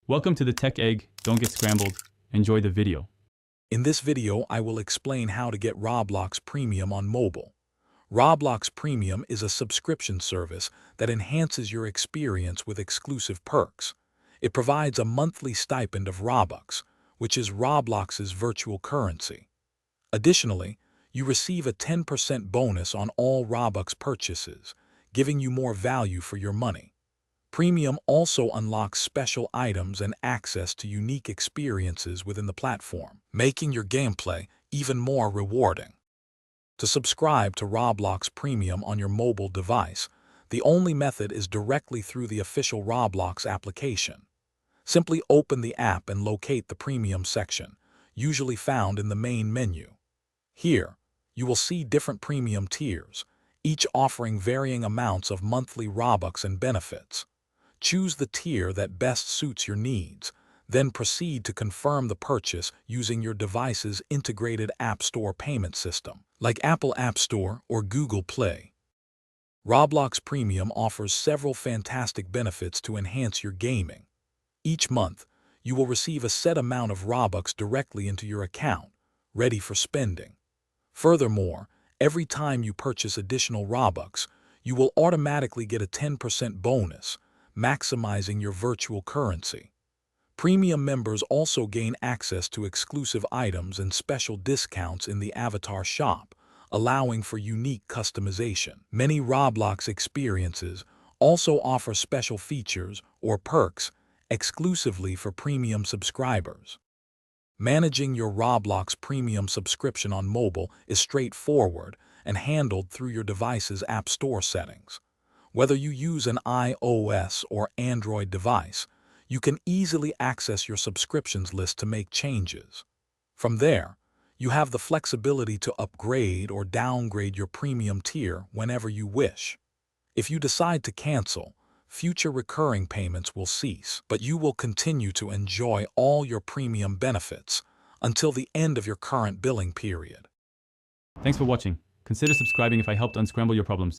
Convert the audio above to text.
Welcome to the Tech Egg. Don't get scrambled. Enjoy the video. In this video, I will explain how to get Roblox Premium on mobile. Roblox Premium is a subscription service that enhances your experience with exclusive perks. It provides a monthly stipend of Robux, which is Roblox's virtual currency. Additionally, you receive a 10% bonus on all Robux purchases, giving you more value for your money. Premium also unlocks special items and access to unique experiences within the platform, making your gameplay even more rewarding. To subscribe to Roblox Premium on your mobile device, the only method is directly through the official Roblox application. Simply open the app and locate the Premium section, usually found in the main menu. Here, you will see different premium tiers, each offering varying amounts of monthly Robux and benefits. Choose the tier that best suits your needs, then proceed to confirm the purchase using your device's integrated App Store payment system, like Apple App Store or Google Play. Roblox Premium offers several fantastic benefits to enhance your gaming. Each month, you will receive a set amount of Robux directly into your account, ready for spending. Furthermore, every time you purchase additional Robux, you will automatically get a 10% bonus, maximizing your virtual currency. Premium members also gain access to exclusive items and special discounts in the avatar shop, allowing for unique customization. Many Roblox experiences also offer special features or perks exclusively for premium subscribers. Managing your Roblox Premium subscription on mobile is straightforward and handled through your device's App Store settings. Whether you use an iOS or Android device, you can easily access your subscriptions list to make changes. From there, you have the flexibility to upgrade or downgrade your premium tier whenever you wish. If you decide to cancel, future recurring payments will cease, but you will continue to enjoy all your premium benefits until the end of your current billing period. Thanks for watching. Consider subscribing if I helped unscramble your problems.